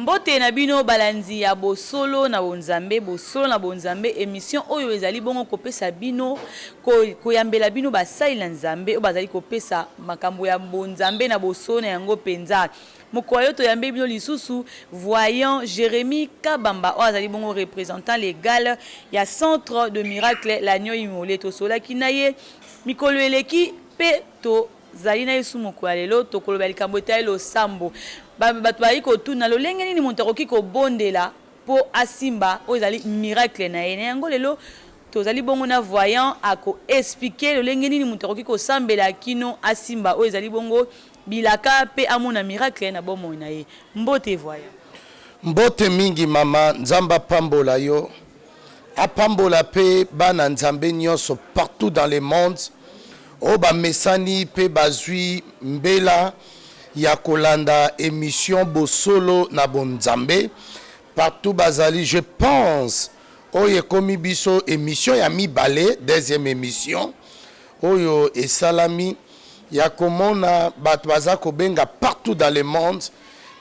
Mbote na bino balanzi ya bosolo na bonzambe émission oyo ezali bongo kopesa bino koyambela bino basali na nzambe o bazali kopesa makambo ya bonzambe na bosolo na yango penza. Mokolo to yambe bino lisusu voyant Jérémy Kabamba o azali bongo représentant légal ya centre de miracle l'agneau immolé to sola kinaye mikolo eleki pe to zali na yesu mokolo lelo to koloba likambo etalo sambo. Bato baiko tuna lo lenge nini muntu akoki kobondela po asimba o ezali miracle na ye na yango lelo tozali bongo na voyant ako expliquer lo lenge nini muntu akoki kosambela kino asimba o ezali bongo bilaka pe amona miracle na bomo na ye. Mbote voyant mbote mingi mama nzamba pambola yo apambola pe bana nzambe nyonso partout dans le monde o ba mesani pe bazui mbela ya kolanda émission bosolo na bonzambe partout bazali. Je pense oye komi biso émission ya mibale deuxième émission oyo esalami ya komona bato baza kobenga partout dans le monde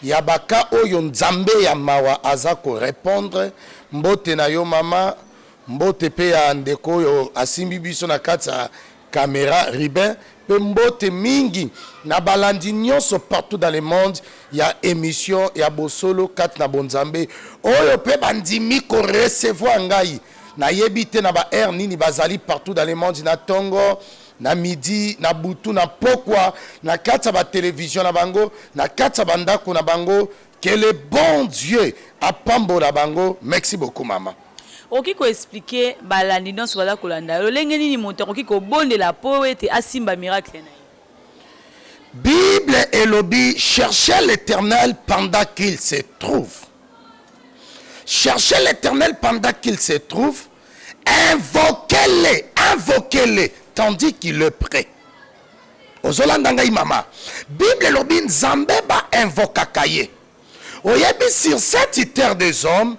ya baka oyo nzambe ya mawa aza ko répondre. Mbote na yo mama mbote pe ya ndeko oyo asimbi biso na kati ya caméra Ribin pe mbote mingi na balandi nyonso partout dans le monde ya émission ya bosolo kat na bonzambe oyo pe bandimi ko recevoir ngai na yebite na ba air nini bazali partout dans le monde na tongo na midi na butu na pokwa na kati ba télévision na bango na kati bandako na bango. Que le bon Dieu apambola bango. Merci beaucoup mama. Oki ko expliquer balandi dans wala kolanda lo lenge nini muntu oki ko bondela po ete asimba miracle na ye. Bible elobi cherchez l'Éternel pendant qu'il se trouve. Cherchez l'Éternel pendant qu'il se trouve. Invoquez-le tandis qu'il est prêt. Ozolandanga mama. Bible elobi nzambe ba invokaka ye. Oyebi sur cette terre des hommes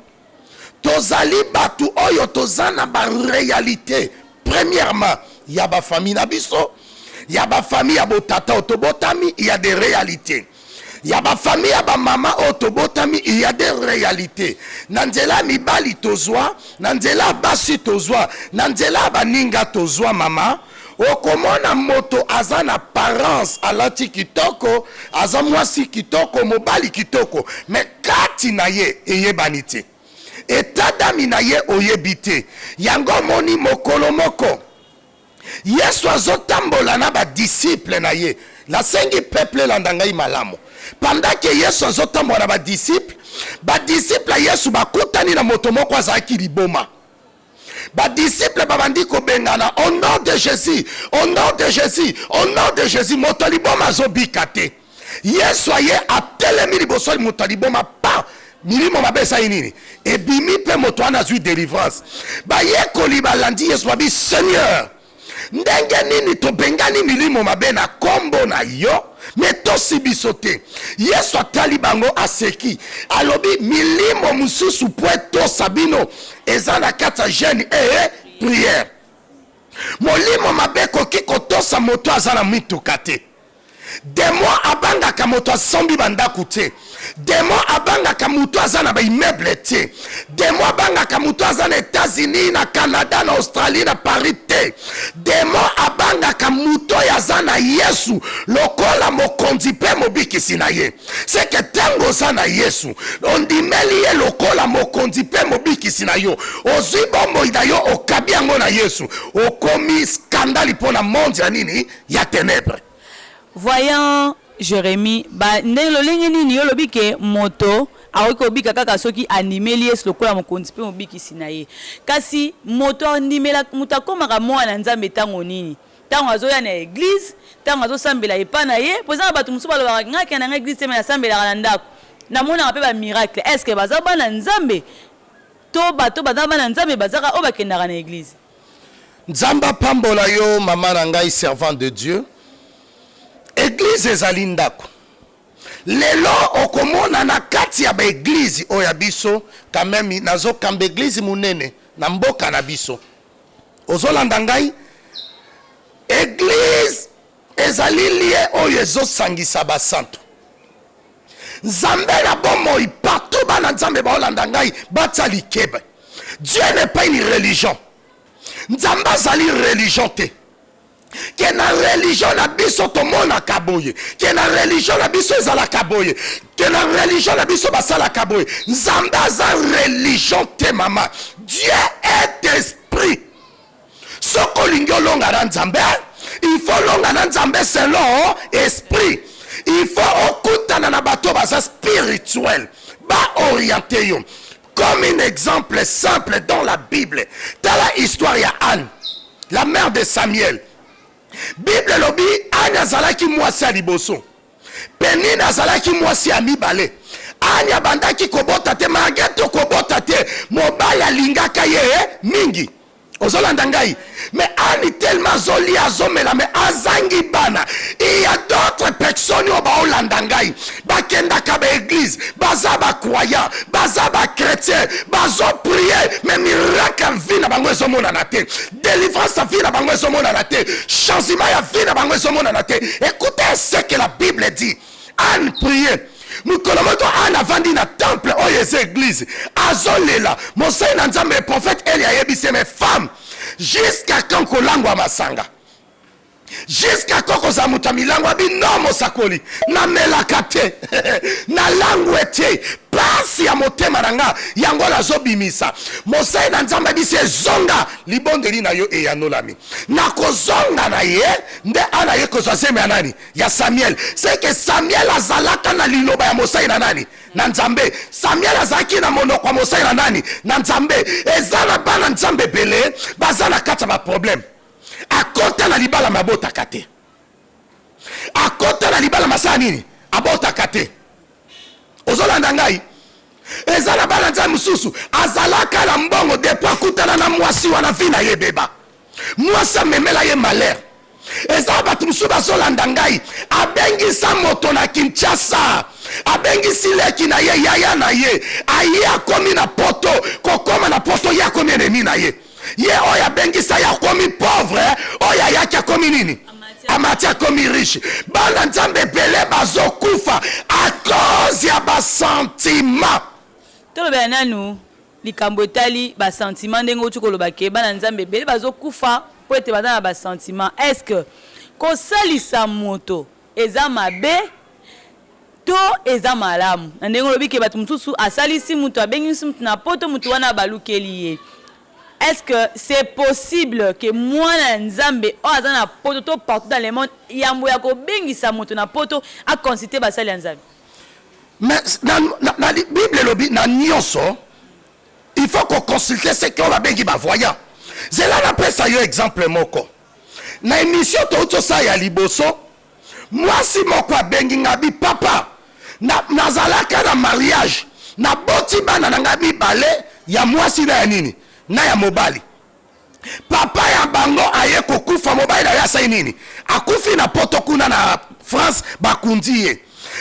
tozali batu oyo tozana ba réalité. Premièrement, il y a ba famille na biso, il y a ba famille ya botata otobotami, il y a des réalités. Il y a ba famille ya ba mama otobotami, il y a des réalités. Nanzela mibali tozwa, nanzela basi tozwa, nanzela baninga tozwa mama. Okomona moto azana apparence alati kitoko, aza mwasi kitoko, mobali kitoko, mais kati na ye eyebanite. Etadami na ye oyebite. Yango moni mokolo moko. Yesu azotambola na ba disciple na ye. La sengi peuple landangai malamu. Pendant que Yesu azotambola na ba disciple Yesu bakutani na moto moko azaki liboma. Ba disciple babandi ko bengana au nom de Jésus, au nom de Jésus, au nom de Jésus motaliboma zobikate. Yesu aye atelemi liboso motaliboma pa milimo mabesa inini et bimi pe moto ana zui délivrance. Ba ye koliba landi Yesu babi Seigneur ndenge nini to bengani milimo mabena kombo na yo meto sibisote. Yesu atali bango aseki alobi milimo mususu poeto sabino ezana kata jeune et prière. Molimo mabeko kiko tosa moto azana mitukate. Demo abanga kamoto asombi bandaku te. Demo abanga kamuto azana ba immeuble te. Demo abanga kamuto azana États-Unis na Canada na Australie na Paris te. Demo abanga kamuto yazana Yesu lokola mokonzi pe mobikisi na ye. C'est que tango sana Yesu ondimeli ye lokola mokonzi pe mobikisi na yo. Ozwi bombo idayo okabiango na Yesu. Okomi scandale pona monde ya nini ya ténèbres. Voyant Jérémy ba ndelo lenge nini yo lobike moto awiko bika kaka soki animeli Yesu lokola mokonzi pe mobikisi na ye. Kasi moto animela mutakoma ka mwana nzambe tango nini tango azoya na église tango azosambela epa na ye poza bato musu balobaka ngaki na église te na sambela na ndako na mona pe ba miracle. Est-ce que baza bana nzambe to bato baza bana nzambe bazaka obakendaka na église? Nzamba pambola yo mama na ngai servant de Dieu. Église ezali ndako. Lelo okomona na kati ya ba église oya biso quand même nazo kamba église munene na mboka na biso. Ozolanda ngai église ezali lié oyo ezosangisa basantu. nzambe na bomoi partout bana nzambe baolanda ngai batia likeba. Dieu n'est pas une religion. Nzambe azali religion te. Que na religion na biso tomona kaboye, que na religion na biso ezala kaboye, que na religion na biso basala kaboye. Nzambe aza religion te mama. Dieu est esprit. Soko lingyo longa na nzambe, il faut longa na nzambe selon esprit. Il faut okutana na bato basa spirituel, ba orienté yo. Comme un exemple simple dans la Bible, dans la histoire ya Anne, la mère de Samuel. Bible lobi Anne azalaki mwasi ya liboso. Penine azalaki mwasi ya mibale. Anne abandaki kobota te, Margaret kobota te, mobali alingaka ye mingi. Ozolanda ngai. Mais Anne tellement zoli azomela mais azangi bana. Il y a d'autres personnes au baolanda ngai. Bakenda ka ba église, baza ba croyant, baza ba chrétien, bazo prier, mais miracle vie na bango ezomona na te. Délivrance vie na bango ezomona na te. Changement ya vie na bango ezomona na te. Écoutez ce que la Bible dit. Anne priait. Mukolomoto Anne avandi na temple oyeze église. Azolela. Mosai na nzambe prophète Elia yebise mes femmes. Jusqu'à quand kolangwa masanga. Jusqu'à quand kozamuta milangwa binomo sakoli. Na melakate. Na langwete. Pasi ya motema nanga. Yangola zobimisa. Mosai na nzambe bise zonga. Libondeli na yo eyanolami. Na kozonga na ye. Nde ana ye kozaseme ya nani. Ya Samuel. C'est que Samuel azalaka na liloba ya Mosai na nani. Na nzambe. Samuel azaki na monoko Mosai na nani. Na nzambe. Ezana bana nzambe bele. Bazana kata ba problème. Akota na libala mabota kate. Akota na libala masana nini. Abota kate. Ozolanda ngai. Ezana bana nzambe mususu. Azalaka na mbongo depo akutana na mwasi wana vina ye beba. Mwasi memela ye malheur. Ezana batu mususu bazolanda ngai. Abengisa moto na Kinshasa. Abengisi leki na ye yaya na ye. Aye akomi na poto. Kokoma na poto ye akomi enemi na ye. Ye oya bengisa ya komi pauvre. Oya yaki akomi nini? Amati akomi riche. Bana nzambe bele bazo kufa a cause ya ba sentiment. Tolo benanu likambo etali ba sentiment ndengo chukoloba ke bana nzambe bele bazo kufa po ete bana ba sentiment. Est-ce que ko salisa moto eza mabe to eza malamu? Ndengo lobi ke batu mususu asalisi mutu abengisi mutu na poto mutu wana balukeli ye. Est-ce que c'est possible que moi nzambe o azana poto partout dans le monde yambo ya ko bengisa moto na poto a consulter basali nzambe? Mais na Bible lobi na nyonso il faut qu'on consulte ce qu'on va bengi ba voyant. C'est là après ça yo exemple moko. Na émission to ça ya liboso. Moi si moko bengi ngabi papa na nazalaka na mariage na boti bana na ngabi balé ya mwasi na ya nini? Na ya mobali. Papa ya bango aye kokufa mobali na ya sai nini? Akufi na poto kuna na France bakundiye.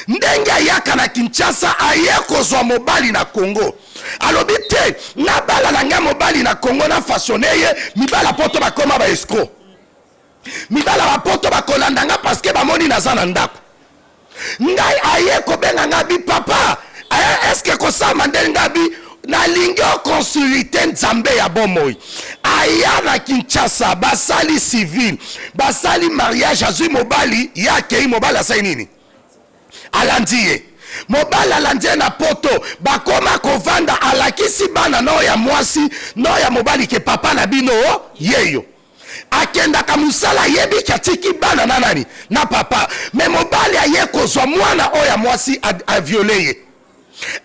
Ndenge ayaka na Kinshasa aye kozwa mobali na Congo. Alobi te na bala na nga mobali na Congo na façonné mibala poto bakoma ba escroc. Mibala ba poto bakolanda nga parce que bamoni naza na ndako. Ngai aye kobenga ngabi papa. Est-ce que kosama ndenge ngabi na lingyo consulté nzambe ya bomoi. Aya na Kinshasa basali civil, basali mariage azui mobali yake mobali asai nini? Alandiye. Mobali alandiye na poto bakoma kovanda alakisi bana no ya mwasi no ya mobali ke papa na bino yeyo. Akenda kamusala yebi katiki bana na nani? Na papa. Me mobali aye kozwa mwana oya mwasi a violeye.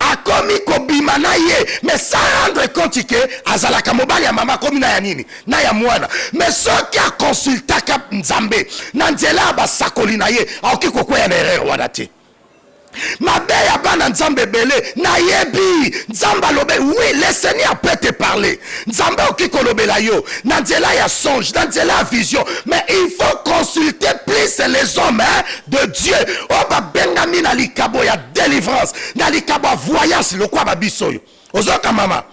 Akomi kobima na ye mais sans rendre compte que azalaka mobali ya mama komi na ya nini na ya mwana mais soki a consultaka nzambe na nzela basakoli na ye aoki kokwea na erreur wana te. Mabe ya bana nzambe bele na yebi nzamba lobe oui le Seigneur peut te parler nzamba oki kolobela yo na nzela ya songe na nzela ya vision mais il faut consulter plus les hommes de Dieu oba bengami na likabo ya délivrance na likabo voyance lokwa babiso yo ozoka mama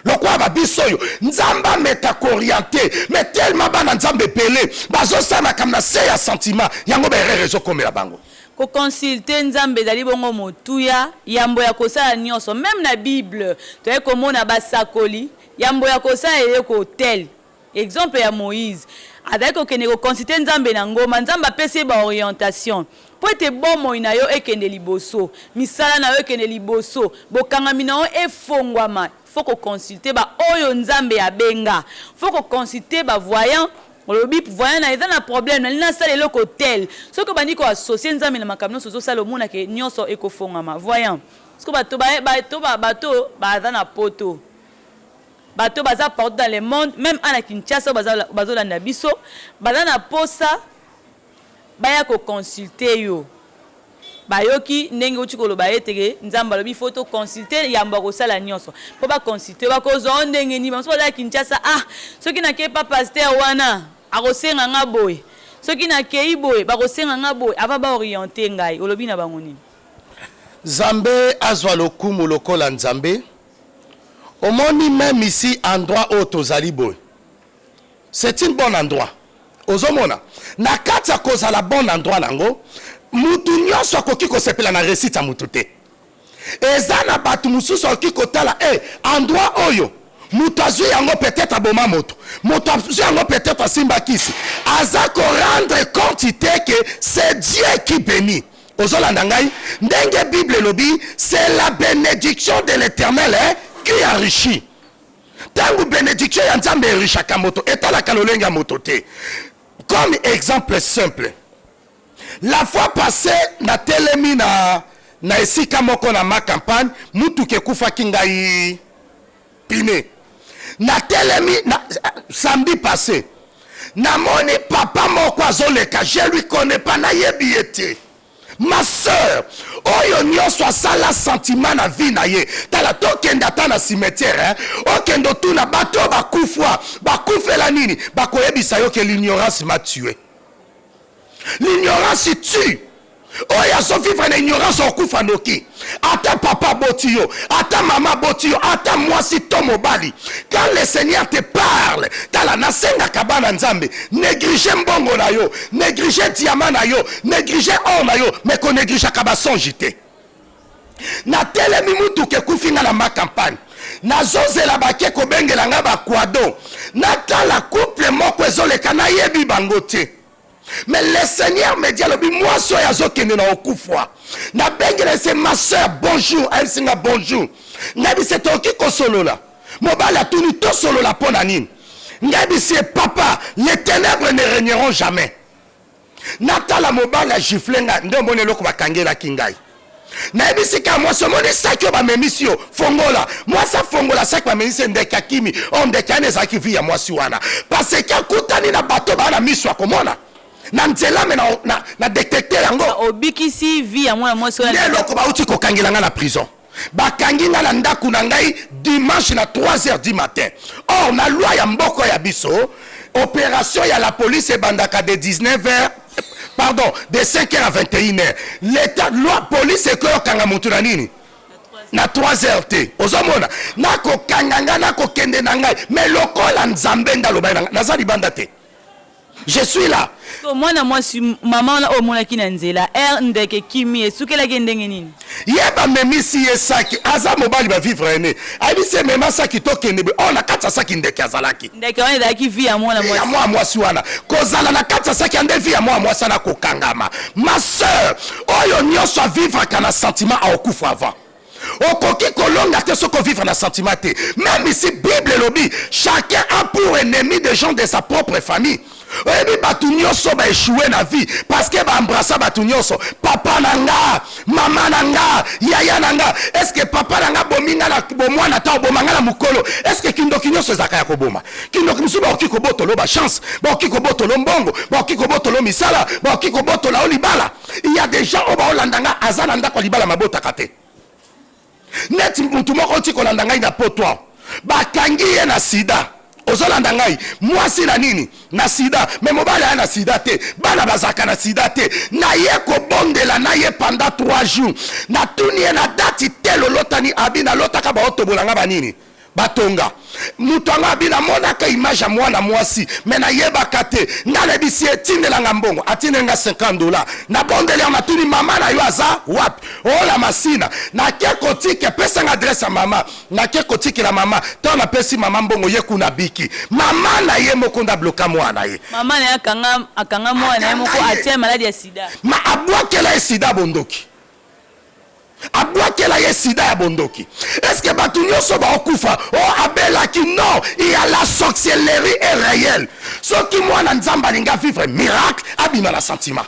lokwa babiso yo nzamba meta orienté mais tellement bana nzambe bele bazosana comme na se ya sentiment yango ba erreur ezokomela bango. ko consulter nzambe ezali bongo motuya yambo ya kosala nyonso même na Bible toye komona basakoli yambo ya kosala eleko tel exemple ya Moïse azali kokende ko consulter nzambe na ngoma nzambe apesi ba orientation po ete bomo ina yo ekende liboso misala na yo ekende liboso bokangami na yo efongwama faut ko consulter ba oyo nzambe abenga faut ko consulter ba voyant olobi voyant na eza na problème na lina sala eloko tel soko bandi ko associer nzambe na makamno sozo sala omona ke nyonso ekofongama voyant soko bato baza na poto bato baza partout dans le monde même à Kinshasa bazolanda biso baza na posa baya ko consulter yo bayoki ndenge uti koloba eteke nzamba lobi photo consulter yamba ko sala nyonso po ba consulter ba ko zo ndenge ni baso baza Kinshasa soki na ke pa pasteur wana akosenga nga boy soki na ke boy ba kosenga nga boy ava ba orienter ngai olobi na bango nini Nzambe azwa lokumu lokola nzambe omoni même ici endroit tozali boy c'est un bon endroit ozomona na kati kozala bon endroit nango mutu nyonso akoki kosepela na réussite ya mutu te eza na bato mosusu akoki kotala endroit oyo mutu azwi yango peut-être aboma moto azwi yango peut-être asimba kisi aza ko rendre compte te que c'est Dieu qui bénit ozolanda ngai ndenge Bible elobi c'est la bénédiction de l'Éternel qui enrichit tangu bénédiction ya nzambe erishaka moto etalaka lolenge ya moto te. Comme exemple simple, la fois passée na telemi na esika moko na ma campagne mutu ke kufa kingai pine na telemi na samedi passé na moni papa moko azoleka je lui connais pas na yebi ete ma sœur oyo nyonso asala sentiment na vie na ye tala tokenda ta na cimetière okendo tuna bato bakufela nini bakoyebisa yo ke l'ignorance m'a tué. L'ignorance tue. Oyo azovivre na ignorance okufa noki ata papa boti yo ata mama boti yo ata mwasi to mobali. Quand le Seigneur te parle tala nasenga kabana nzambe néglige mbongo na yo néglige diamant na yo néglige or na yo mais ko néglige kaba sonjité na telemi mutu ke kufinga na ma campagne nazozela bake kobengela nga bakwado na tala couple moko ezoleka na yebi bango te. Mais le Seigneur me dit, moi, soy azokene na okufwa. Na bengele c'est ma soeur, bonjour. Elle singa bonjour. Ngabi c'est toki ko solo la. Mobala tuni to solo la ponanine. Ngabi c'est papa, les ténèbres ne régneront jamais. Natala mobala giflenga ndo mbone loko bakangela kingai. Nabi sika moi somoni sakyo ba memisio fongola. Moi ça fongola sak ba memisio ndeka kimi. On ndeka ne zaki vi ya moi siwana. Parce que kutani na bato ba na miswa komona. Na nzela me na détecter yango obikisi vie ya mwana mwasi wana loko ba uti ko kangela na prison ba kanginga na ndaku na ngai dimanche na 3h du matin. Or na loi ya mboko ya biso opération ya la police bandaka de 19h pardon de 5h à 21h l'état loi police ko kanga mutu na nini na 3h te ozomona na ko kanganga na ko kende na ngai mais lokola nzambe ndaloba na zali banda te. Je suis là. Moi maman au mona kinanzela ndeke kimi esukela kendenge nini. Yeba memisi yesaki aza mobali ba vivre ene. Abi se mema saki tokende be on na katsa saki ndeke azalaki. Ndeke wana daki vie ya mwana mwasi. Ya mwa mwasi wana. Kozala na katsa saki ande vie ya mwa mwasi na kokangama. Ma sœur, oyo nyonso vivre kana sentiment a okufa avant. Okoki kolonga te soko vivre na sentiment te. Même ici Bible lobi, chacun a pour ennemi des gens de sa propre famille. Oyebi batu nyonso ba échoué na vie parce que ba embrassa batu nyonso papa nanga mama nanga yaya nanga. Est-ce que papa nanga bominga na bomwana ta bomanga na mukolo? Est-ce que kindoki nyonso ezaka ya koboma? Kindoki musu ba okiko botolo ba chance ba okiko botolo mbongo ba okiko botolo misala ba okiko botolo olibala. Il y a des gens oba olandanga azana ndako libala mabota kate net mutu moko ti kolanda ngai na potwa bakangi ye na sida ozolanda ngai mwasi na nini na sida mais mobali ya na sida te bana bazaka na sida te na ye kobondela na ye pendant 3 jours na tuni ye na dati te lolotani abi na lotaka baotobolanga banini batonga mutu anga bina monaka image ya mwana mwasi me nayebaka te nga nayebisi etindelanga mbongo atindelenga $50 nabondeli natuni mama na yo aza wapi ola masina nake kotiki epesanga adresse ya mama nake kotikela mama to napesi mama mbongo ye kuna biki mama na ye moko ndabloka mwana ye mama na ye akanga mwana ye moko atie maladi ya sida ma abwakela ye sida bondoki abwakela ye sida ya bondoki. Est-ce que batu nyonso baokufa o abelaki? Non, il y a la sorcellerie est réelle. Soki mwana nzamba alinga vivre miracle abima na sentiment.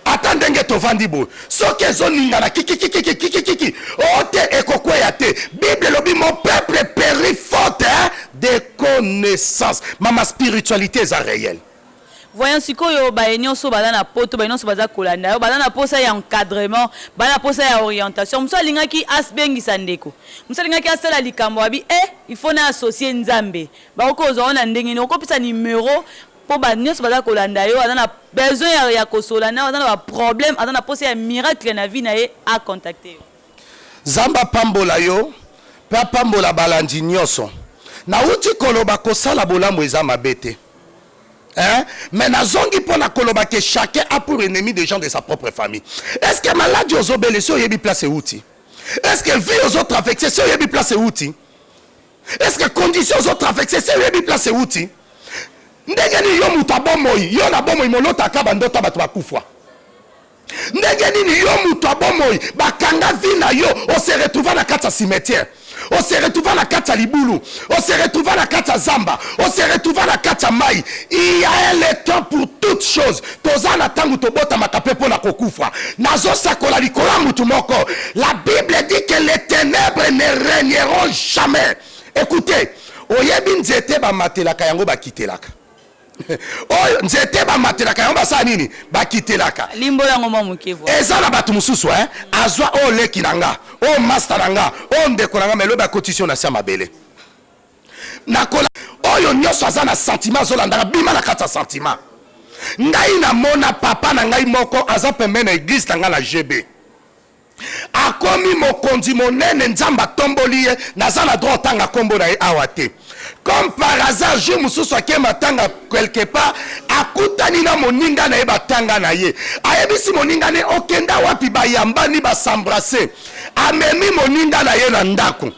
Attendenge tovandi bo soki ezoningana kiki ote ekokweya te. Bible lobi mon peuple périt faute de connaissance. Mama spiritualité est réelle. Voyons si koyo ba nyonso bala na poto ba nyonso baza kolanda yo bala na posa ya encadrement bala na posa ya orientation muso alingaki asbengisa ndeko muso alingaki asala likambo abi il faut na associer nzambe ba ko ozona ndenge ni okopisa numéro po ba nyonso baza kolanda yo azana besoin ya kosola na azana ba problème azana posa ya miracle na vie na ye a contacter yo zamba pambola yo pa pambola balandi nyonso na uti koloba kosala bolambo eza mabete. Hein? Mais nazongi pour la koloba que chacun a pour ennemi des gens de sa propre famille. Est-ce que maladie aux obélis sur yebi place outil? Est-ce que vie aux autres affectés sur yebi place outil? Est-ce que conditions aux autres affectés sur yebi place outil? Ndegeni yo mutabomoi yo na bomoi molota kabandota batu bakufwa. Ndegeni yo mutabomoi bakanga vina yo on se retrouve na kata cimetière. On se retrouve à la kata libulu, on se retrouve à la kata zamba, on se retrouve à la kata mai. Il y a le temps pour toutes choses. Tozana tangu tobota makape pona kokufa. Nazo sakola likola mutu moko. La Bible dit que les ténèbres ne régneront jamais. Écoutez, oyebi nzete ba matelaka yango ba kitelaka. Oh nzete ba matelaka yango ba sa nini ba kitelaka. Limbo yango mamuke vo. Ezala batu mususu azwa o leki nanga. Oh master nanga, oh ndeko nanga melo ba cotition na sia mabele. Nakola oyo nyonso azana sentiment zolanda bima na kata sentiment. Ngai na mona papa na ngai moko aza pembe na église nanga na GB. Akomi mokonzi monene nzamba tomboli ye nazana droit tanga kombo na ye awate. Comme par hasard je mususu akema tanga quelque part akutani na moninga na ye batanga na ye. Ayebisi moninga ne okenda wapi bayambani basambrase. Amemi moninga na ye na ndako.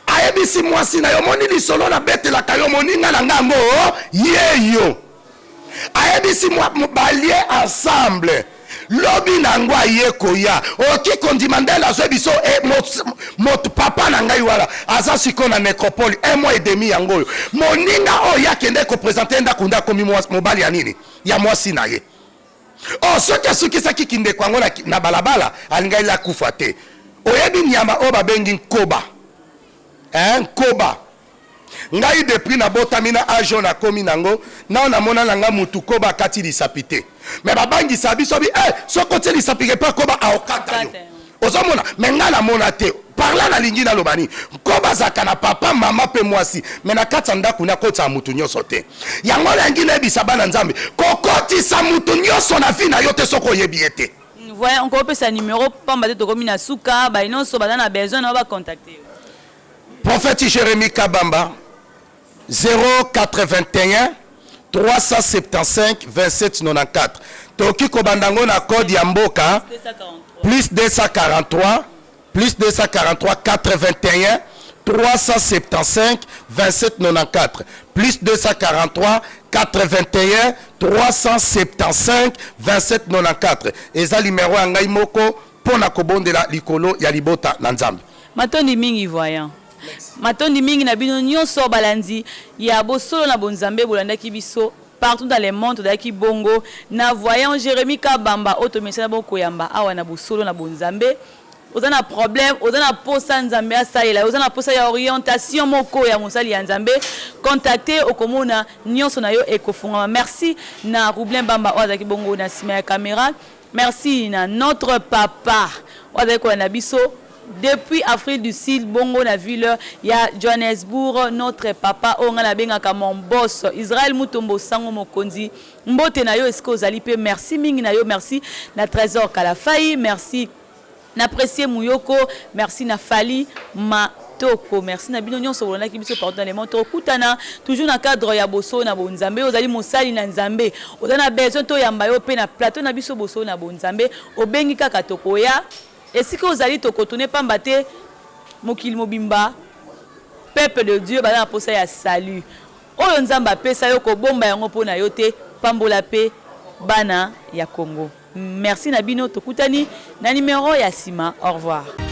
Ayebisi mwasi na yo moni lisolo na betela kayo moninga na ngango yeyo. Ayebisi balie ensemble. Lobi nangwa yeko ya oki kondimandela zo biso mot papa na ngai wala aza siko na nécropole 1 mois et demi yango moninga o yakende ko présenter ndakunda komi mobali ya nini ya mwasi na ye oh soki saki kinde kwango na balabala alingai la kufa te oyebi nyama o babengi nkoba nkoba ngai depuis na botamina ajo na komi nango na mona nanga mutu koba kati lisapite mais babangi sabi sobi soko te lisapike pa koba aokata yo ozomona menga na mona te parla na lingi na lobani koba zaka na papa mama pe mwasi mais na kata ndaku na kota mutu nyonso te yango langi na bisa bana nzambe kokoti sa mutu nyonso na vie na yo te soko yebiete. Voyons on peut sa numéro pamba te tokomi na suka ba inonso badana besoin na ba contacter. Prophète Jérémie Kabamba 081 375 27 94. Toki kobandango na code ya mboka plus 243 81 375 27 94 plus 243 81 375 27 94. Eza numéro ya ngai moko pona kobondela likolo ya libota na nzambe. Matondi mingi voyant. Matondi mingi na bino nyonso balanzi ya bosolo na bonzambe bolandaki biso partout dans les mondes daki bongo na voyant Jérémie Kabamba automesana bokoyamba awa na bosolo na bonzambe ozana problème ozana posa nzambe asalela ozana posa ya orientation moko ya mosali ya nzambe contacter okomona nyonso na yo ekofungama. Merci na Roublin Bamba ozaki bongo na sima ya caméra. Merci na notre papa ozaki ko na biso depuis Afrique du Sud bongo na ville ya Johannesburg notre papa onga na benga ka mon boss Israël Mutombo sango mokonzi mbote na yo esko ozali pe merci mingi na yo merci na Trésor Kalafai merci n'apprécier Mouyoko, merci na Fali Mato. kitoko. Merci na bino nyonso bolanda ki biso partout dans le monde. Tokutana toujours na cadre ya boso na bonzambe. Ozali mosali na nzambe. Ozana besoin to yamba yo pe na plateau na biso boso na bonzambe. Obengi kaka tokoya. Esika ozali tokotune pamba te mokili mobimba. Peuple de Dieu bana posa ya salut. Oyo nzamba pesa yo ko bomba yango pona yo te pambola pe bana ya Congo. Merci na bino tokutani na numéro ya sima. Au revoir.